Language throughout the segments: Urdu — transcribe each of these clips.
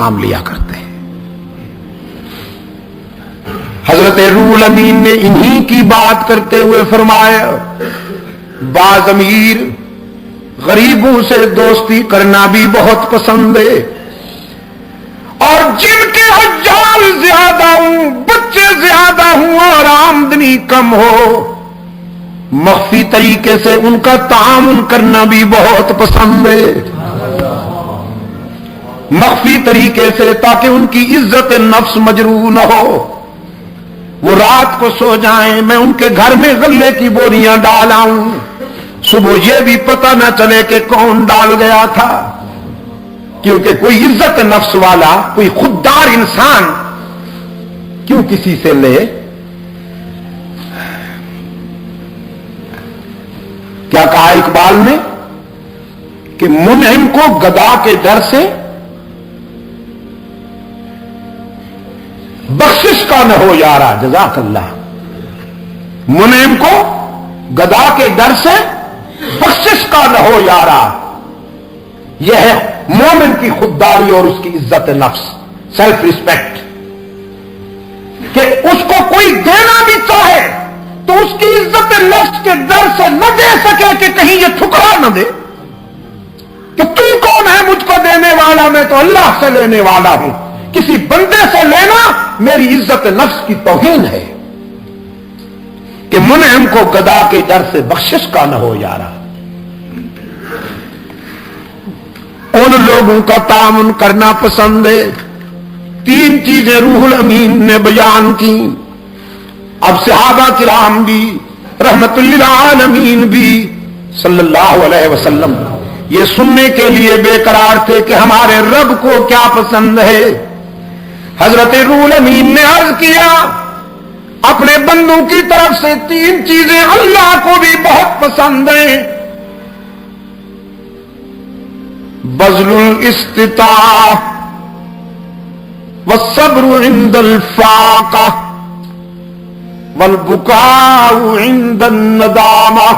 کام لیا کرتے ہیں۔ حضرت روح الامین نے انہی کی بات کرتے ہوئے فرمایا بعض امیر غریبوں سے دوستی کرنا بھی بہت پسند ہے، اور جن کے حجال زیادہ ہوں، بچے زیادہ ہوں اور آمدنی کم ہو، مخفی طریقے سے ان کا تعامل کرنا بھی بہت پسند ہے، مخفی طریقے سے، تاکہ ان کی عزت نفس مجروح نہ ہو۔ وہ رات کو سو جائیں، میں ان کے گھر میں غلے کی بوریاں ڈال آؤں، صبح یہ بھی پتہ نہ چلے کہ کون ڈال گیا تھا، کیونکہ کوئی عزت نفس والا، کوئی خوددار انسان کیوں کسی سے لے؟ کیا کہا اقبال نے کہ منعم کو گدا کے ڈر سے بخشش کا نہ ہو یارا، جزاک اللہ۔ منعم کو گدا کے ڈر سے بخشش کا نہ ہو یارا، یہ ہے مومن کی خودداری اور اس کی عزت نفس، سیلف ریسپیکٹ، کہ اس کو کوئی دینا بھی چاہے تو اس کی عزت نفس کے ڈر سے نہ دے سکے کہ کہیں یہ ٹھکرا نہ دے کہ تم کون ہے مجھ کو دینے والا، میں تو اللہ سے لینے والا ہوں، کسی بندے سے لینا میری عزت نفس کی توہین ہے، کہ منعم کو گدا کے ڈر سے بخشش کا نہ ہو یارا۔ ان لوگوں کا تعاون کرنا پسند ہے۔ تین چیزیں روح الامین نے بیان کی، اب صحابہ کرام بھی، رحمت للعالمین بھی صلی اللہ علیہ وسلم یہ سننے کے لیے بے قرار تھے کہ ہمارے رب کو کیا پسند ہے۔ حضرت روح الامین نے عرض کیا اپنے بندوں کی طرف سے تین چیزیں اللہ کو بھی بہت پسند ہیں، بذل الاستطاعة والصبر عند الفاقة والبكاء عند الندامة۔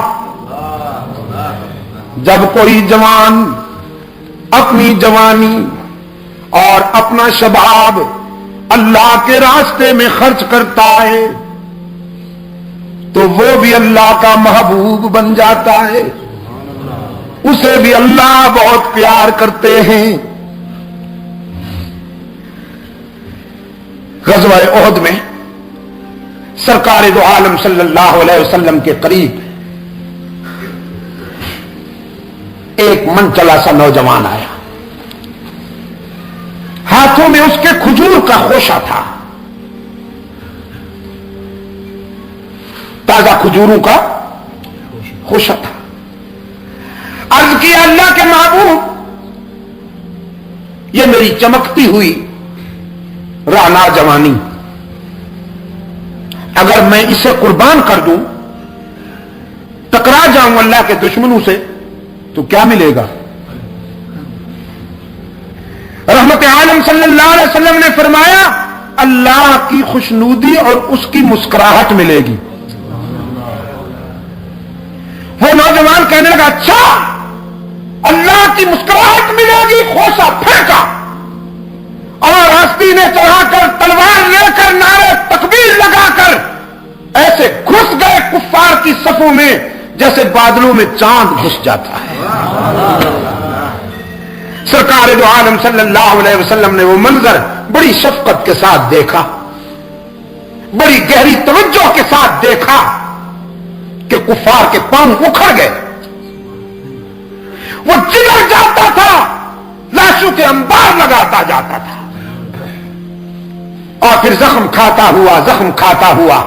جب کوئی جوان اپنی جوانی اور اپنا شباب اللہ کے راستے میں خرچ کرتا ہے تو وہ بھی اللہ کا محبوب بن جاتا ہے، اسے بھی اللہ بہت پیار کرتے ہیں۔ غزوہ احد میں سرکار دو عالم صلی اللہ علیہ وسلم کے قریب ایک منچلا سا نوجوان آیا، ہاتھوں میں اس کے کھجور کا خوشہ تھا، تازہ کھجوروں کا خوشہ تھا۔ عرض کیا اللہ کے محبوب، یہ میری چمکتی ہوئی رانا جوانی، اگر میں اسے قربان کر دوں، ٹکرا جاؤں اللہ کے دشمنوں سے، تو کیا ملے گا؟ رحمت عالم صلی اللہ علیہ وسلم نے فرمایا اللہ کی خوشنودی اور اس کی مسکراہٹ ملے گی۔ وہ نوجوان کہنے لگا اچھا اللہ کی مسکراہٹ ملے گی، خوشہ پھینکا اور ہستی نے چڑھا کر تلوار لے کر نعرے تکبیر لگا کر ایسے گھس گئے کفار کی صفوں میں جیسے بادلوں میں چاند گھس جاتا ہے۔ سرکار دو عالم صلی اللہ علیہ وسلم نے وہ منظر بڑی شفقت کے ساتھ دیکھا، بڑی گہری توجہ کے ساتھ دیکھا کہ کفار کے پاؤں اکھڑ گئے، وہ جگر جاتا تھا، لاشوں کے انبار لگاتا جاتا تھا، اور پھر زخم کھاتا ہوا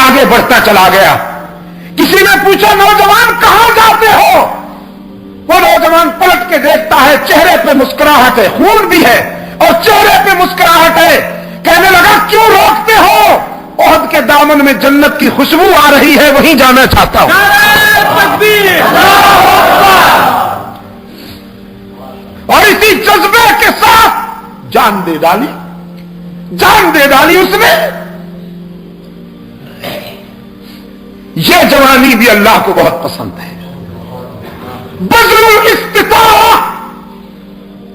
آگے بڑھتا چلا گیا۔ کسی نے پوچھا نوجوان کہاں جاتے ہو؟ وہ نوجوان پلٹ کے دیکھتا ہے، چہرے پہ مسکراہٹ ہے، خون بھی ہے اور چہرے پہ مسکراہٹ ہے۔ کہنے لگا کیوں روکتے ہو؟ احد کے دامن میں جنت کی خوشبو آ رہی ہے، وہیں جانا چاہتا ہوں۔ تکبیر! اور اسی جذبے کے ساتھ جان دے ڈالی اس نے۔ یہ جوانی بھی اللہ کو بہت پسند ہے۔ بذل الاستطاعہ،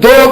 2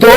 2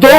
2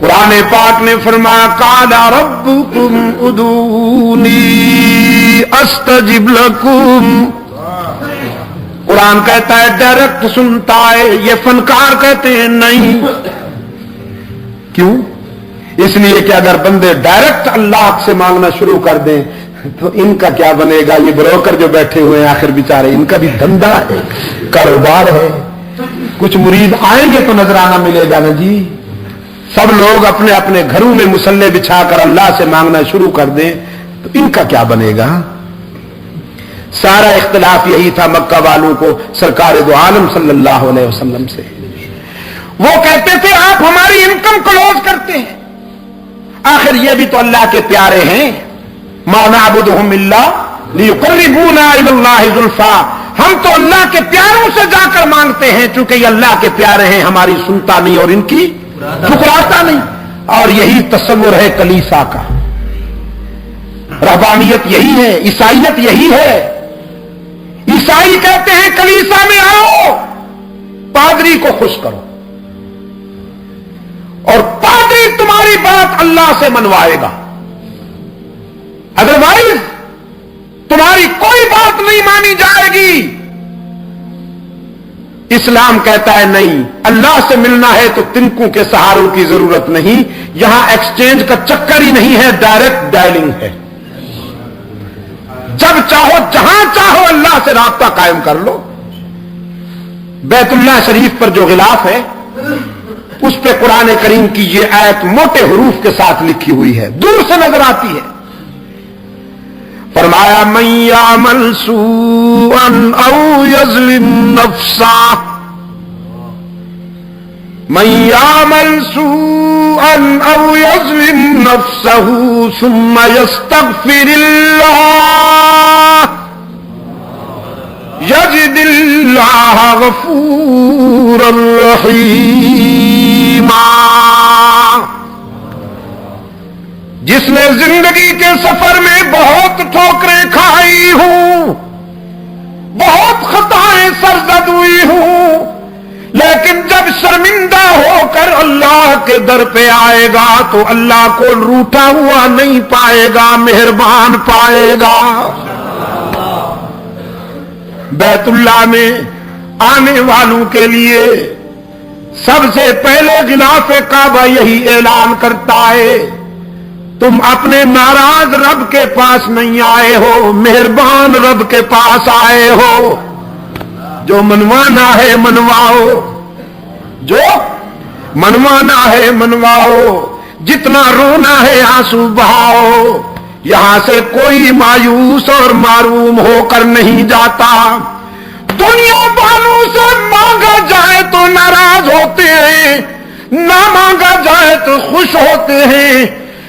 قرآن پاک نے فرمایا قال ربکم ادعونی استجب لکم. قرآن کہتا ہے ڈائریکٹ سنتا ہے، یہ فنکار کہتے ہیں نہیں. کیوں؟ اس لیے کہ اگر بندے ڈائریکٹ اللہ سے مانگنا شروع کر دیں تو ان کا کیا بنے گا؟ یہ بروکر جو بیٹھے ہوئے ہیں آخر بیچارے، ان کا بھی دھندا ہے، کاروبار ہے. کچھ مرید آئیں گے تو نظرانہ ملے گا نا جی. سب لوگ اپنے اپنے گھروں میں مصلے بچھا کر اللہ سے مانگنا شروع کر دیں تو ان کا کیا بنے گا؟ سارا اختلاف یہی تھا مکہ والوں کو سرکار دو عالم صلی اللہ علیہ وسلم سے. وہ کہتے تھے آپ ہماری انکم کلوز کرتے ہیں. آخر یہ بھی تو اللہ کے پیارے ہیں. ما نعبدهم الا لیقربونا الی اللہ زلفا. ہم تو اللہ کے پیاروں سے جا کر مانگتے ہیں چونکہ یہ اللہ کے پیارے ہیں. ہماری سنتا نہیں اور ان کی ٹھکراتا نہیں. اور یہی تصور ہے کلیسا کا. رہبانیت یہی ہے، عیسائیت یہی ہے. عیسائی کہتے ہیں کلیسا میں آؤ، پادری کو خوش کرو اور پادری تمہاری بات اللہ سے منوائے گا. ادروائز تمہاری کوئی بات نہیں مانی جائے گی. اسلام کہتا ہے نہیں، اللہ سے ملنا ہے تو تنکوں کے سہاروں کی ضرورت نہیں. یہاں ایکسچینج کا چکر ہی نہیں ہے، ڈائریکٹ ڈائلنگ ہے. جب چاہو جہاں چاہو اللہ سے رابطہ قائم کر لو. بیت اللہ شریف پر جو غلاف ہے اس پہ قرآن کریم کی یہ آیت موٹے حروف کے ساتھ لکھی ہوئی ہے، دور سے نظر آتی ہے. فرمایا من یعمل سوءا او یظلم نفسا، من یعمل سوءا او یظلم نفسه ثم یستغفر اللہ یجد اللہ غفورا رحیما. جس نے زندگی کے سفر میں بہت ٹھوکریں کھائی ہوں، بہت خطائیں سرزد ہوئی ہوں، لیکن جب شرمندہ ہو کر اللہ کے در پہ آئے گا تو اللہ کو روٹا ہوا نہیں پائے گا، مہربان پائے گا. بیت اللہ میں آنے والوں کے لیے سب سے پہلے غلاف کعبہ یہی اعلان کرتا ہے تم اپنے ناراض رب کے پاس نہیں آئے ہو، مہربان رب کے پاس آئے ہو. جو منوانا ہے منواؤ، جو منوانا ہے منواؤ، جتنا رونا ہے آنسو بہاؤ. یہاں سے کوئی مایوس اور معروم ہو کر نہیں جاتا. دنیا والوں سے مانگا جائے تو ناراض ہوتے ہیں، نہ مانگا جائے تو خوش ہوتے ہیں،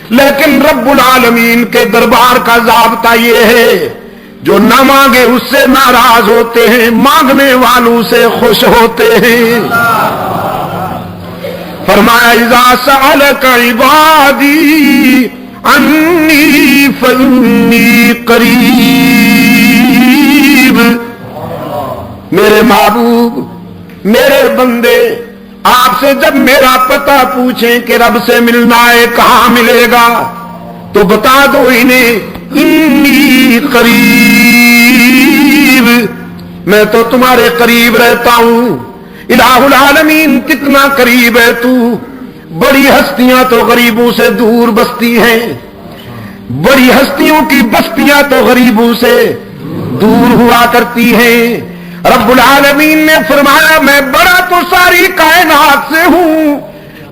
لیکن رب العالمین کے دربار کا ضابطہ یہ ہے جو نہ مانگے اس سے ناراض ہوتے ہیں، مانگنے والوں سے خوش ہوتے ہیں. فرمایا اذا سألک عبادی انی فانی قریب. میرے محبوب، میرے بندے آپ سے جب میرا پتہ پوچھیں کہ رب سے ملنا ہے کہاں ملے گا تو بتا دو انہیں انی قریب، میں تو تمہارے قریب رہتا ہوں. الہ العالمین کتنا قریب ہے تو. بڑی ہستیاں تو غریبوں سے دور بستی ہیں، بڑی ہستیوں کی بستیاں تو غریبوں سے دور ہوا کرتی ہیں. رب العالمین نے فرمایا میں بڑا تو ساری کائنات سے ہوں،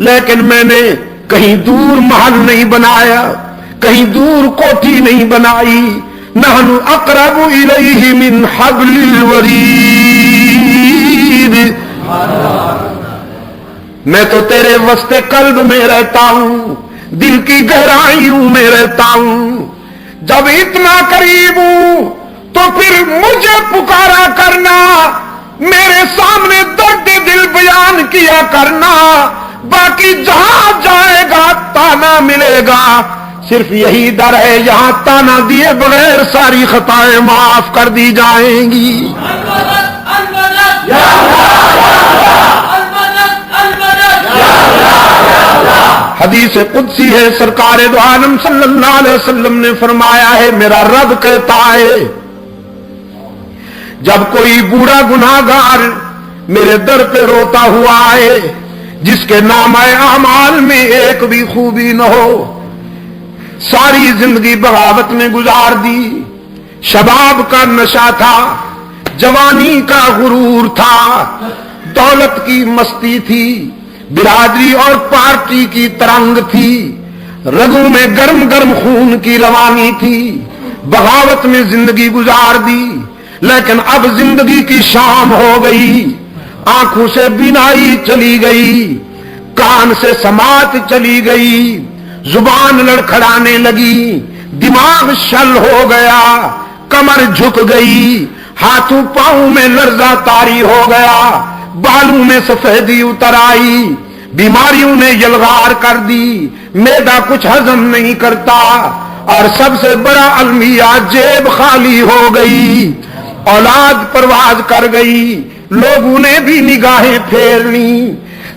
لیکن میں نے کہیں دور محل نہیں بنایا، کہیں دور کوٹھی نہیں بنائی. نحن اقرب الیہ من حبل الورید. میں تو تیرے وسط قلب میں رہتا ہوں، دل کی گہرائیوں میں رہتا ہوں. جب اتنا قریب ہوں تو پھر مجھے پکارا کرنا، میرے سامنے درد دل بیان کیا کرنا. باقی جہاں جائے گا تانا ملے گا. صرف یہی ڈر ہے یہاں تانا دیے بغیر ساری خطائیں معاف کر دی جائیں گی. حدیث قدسی ہے، سرکار دو عالم صلی اللہ علیہ وسلم نے فرمایا ہے، میرا رب کہتا ہے جب کوئی بوڑھا گناہگار میرے در پہ روتا ہوا آئے جس کے نامہ اعمال میں ایک بھی خوبی نہ ہو، ساری زندگی بغاوت میں گزار دی، شباب کا نشہ تھا، جوانی کا غرور تھا، دولت کی مستی تھی، برادری اور پارٹی کی ترنگ تھی، رگوں میں گرم گرم خون کی روانی تھی، بغاوت میں زندگی گزار دی، لیکن اب زندگی کی شام ہو گئی، آنکھوں سے بینائی چلی گئی، کان سے سماعت چلی گئی، زبان لڑکھڑانے لگی، دماغ شل ہو گیا، کمر جھک گئی، ہاتھوں پاؤں میں لرزہ طاری ہو گیا، بالوں میں سفیدی اتر آئی، بیماریوں نے یلغار کر دی، معدہ کچھ ہضم نہیں کرتا، اور سب سے بڑا المیہ جیب خالی ہو گئی، اولاد پرواز کر گئی، لوگوں نے بھی نگاہیں پھیر لی،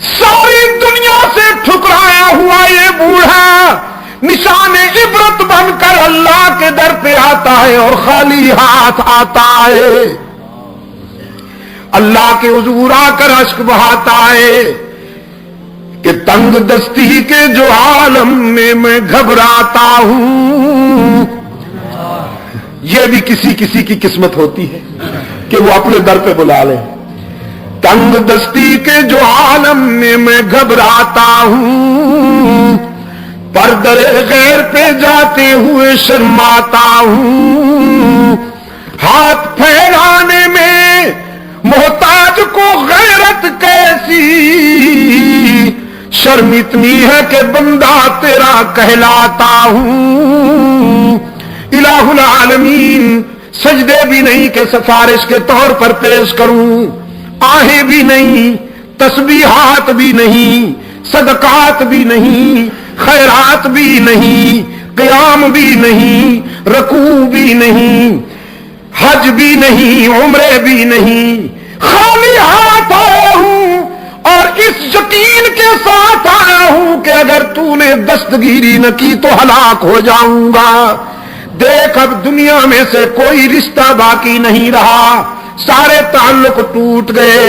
ساری دنیا سے ٹھکرایا ہوا یہ بوڑھا نشان عبرت بن کر اللہ کے در پہ آتا ہے اور خالی ہاتھ آتا ہے، اللہ کے حضور آ کر اشک بہاتا ہے کہ تنگ دستی کے جو عالم میں گھبراتا ہوں، یہ بھی کسی کسی کی قسمت ہوتی ہے کہ وہ اپنے در پہ بلا لے، تنگ دستی کے جو عالم میں گھبراتا ہوں، پردے غیر پہ جاتے ہوئے شرماتا ہوں، ہاتھ پھیلانے میں محتاج کو غیرت کیسی، شرم اتنی ہے کہ بندہ تیرا کہلاتا ہوں، الہ العالمین سجدے بھی نہیں کہ سفارش کے طور پر پیش کروں، آہیں بھی نہیں، تسبیحات بھی نہیں، صدقات بھی نہیں، خیرات بھی نہیں، قیام بھی نہیں، رکوع بھی نہیں، حج بھی نہیں، عمرے بھی نہیں، خالی ہاتھ آیا ہوں اور اس یقین کے ساتھ آیا ہوں کہ اگر تو نے دستگیری نہ کی تو ہلاک ہو جاؤں گا۔ دیکھ اب دنیا میں سے کوئی رشتہ باقی نہیں رہا، سارے تعلق ٹوٹ گئے،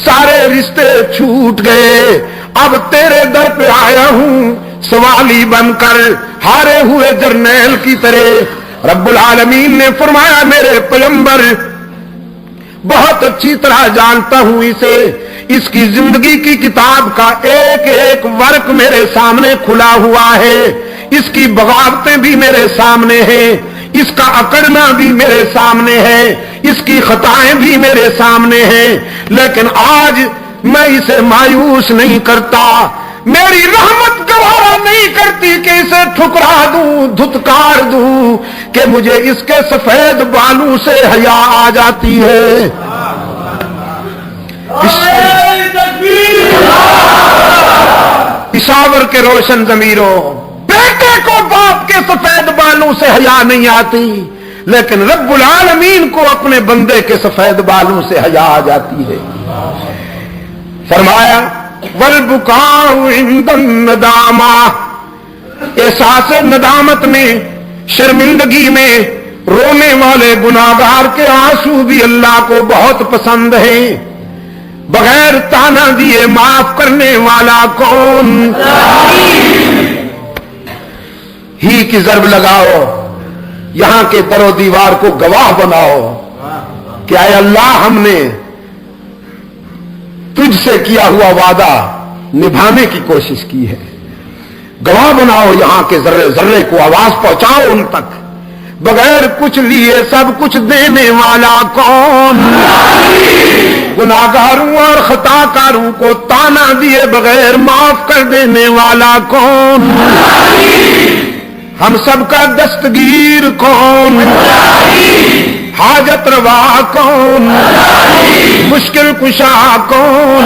سارے رشتے چھوٹ گئے، اب تیرے در پہ آیا ہوں سوالی بن کر، ہارے ہوئے جرنیل کی طرح۔ رب العالمین نے فرمایا میرے پیغمبر بہت اچھی طرح جانتا ہوں اسے، اس کی زندگی کی کتاب کا ایک ایک ورق میرے سامنے کھلا ہوا ہے، اس کی بغاوتیں بھی میرے سامنے ہیں، اس کا اکڑنا بھی میرے سامنے ہے، اس کی خطائیں بھی میرے سامنے ہیں، لیکن آج میں اسے مایوس نہیں کرتا، میری رحمت گوارا نہیں کرتی کہ اسے ٹھکرا دوں، دھتکار دوں، کہ مجھے اس کے سفید بالوں سے حیا آ جاتی ہے۔ پشاور کے روشن ضمیروں، بیٹے کو باپ کے سفید بالوں سے حیا نہیں آتی، لیکن رب العالمین کو اپنے بندے کے سفید بالوں سے حیا آ جاتی ہے۔ فرمایا والبکاء عند الندامہ، احساس ندامت میں، شرمندگی میں رونے والے گناہگار کے آنسو بھی اللہ کو بہت پسند ہیں۔ بغیر تانا دیے معاف کرنے والا کون؟ ہی کی ضرب لگاؤ، یہاں کے در و دیوار کو گواہ بناؤ کہ اے اللہ ہم نے تجھ سے کیا ہوا وعدہ نبھانے کی کوشش کی ہے، گواہ بناؤ، یہاں کے ذرے ذرے کو آواز پہنچاؤ ان تک۔ بغیر کچھ لیے سب کچھ دینے والا کون؟ گناہگاروں اور خطا کاروں کو تانا دیے بغیر معاف کر دینے والا کون؟ ہم سب کا دستگیر کون؟ حاجت روا کون؟ مشکل کشا کون؟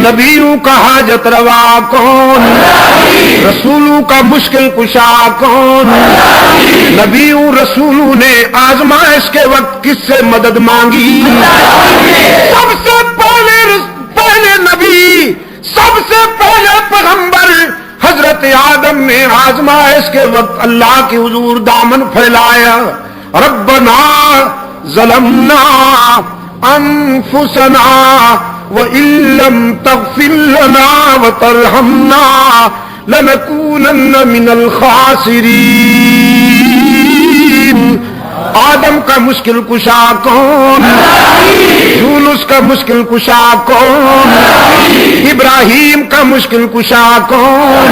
نبیوں کا حاجت روا کون؟ رسولوں کا مشکل کشا کون؟ نبیوں رسولوں نے آزمائش کے وقت کس سے مدد مانگی؟ سب سے پہلے نبی، سب سے پہلے پیغمبر آدم نے آزمائش کے وقت اللہ کے حضور دامن پھیلایا، ربنا ظلمنا انفسنا وان لم تغفر لنا وترحمنا لنکونن من الخاسرین۔ آدم کا مشکل کشا کون؟ یونس کا مشکل کشا کون؟ ابراہیم کا مشکل کشا کون؟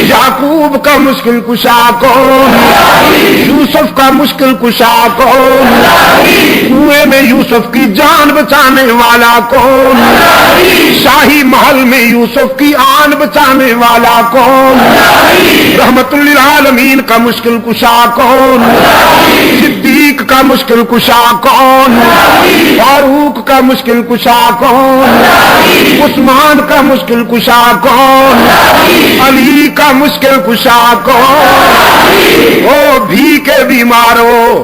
یعقوب کا مشکل کشا کون؟ یوسف کا مشکل کشا کون؟ کنویں میں یوسف کی جان بچانے والا کون؟ شاہی محل میں یوسف کی آن بچانے والا کون؟ رحمت للعالمین کا مشکل کشا کون؟ صدیق کا مشکل کشا کون؟ فاروق کا مشکل کشا کون؟ عثمان کا مشکل کشا کون؟ علی کا مشکل کشا کون؟ او بھیکے بیمارو،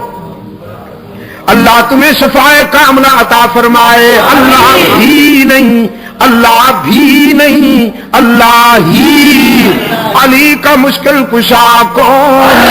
اللہ تمہیں شفائے کاملہ عطا فرمائے۔ اللہ بھی نہیں، اللہ بھی نہیں، اللہ ہی۔ علی کا مشکل کشا کون؟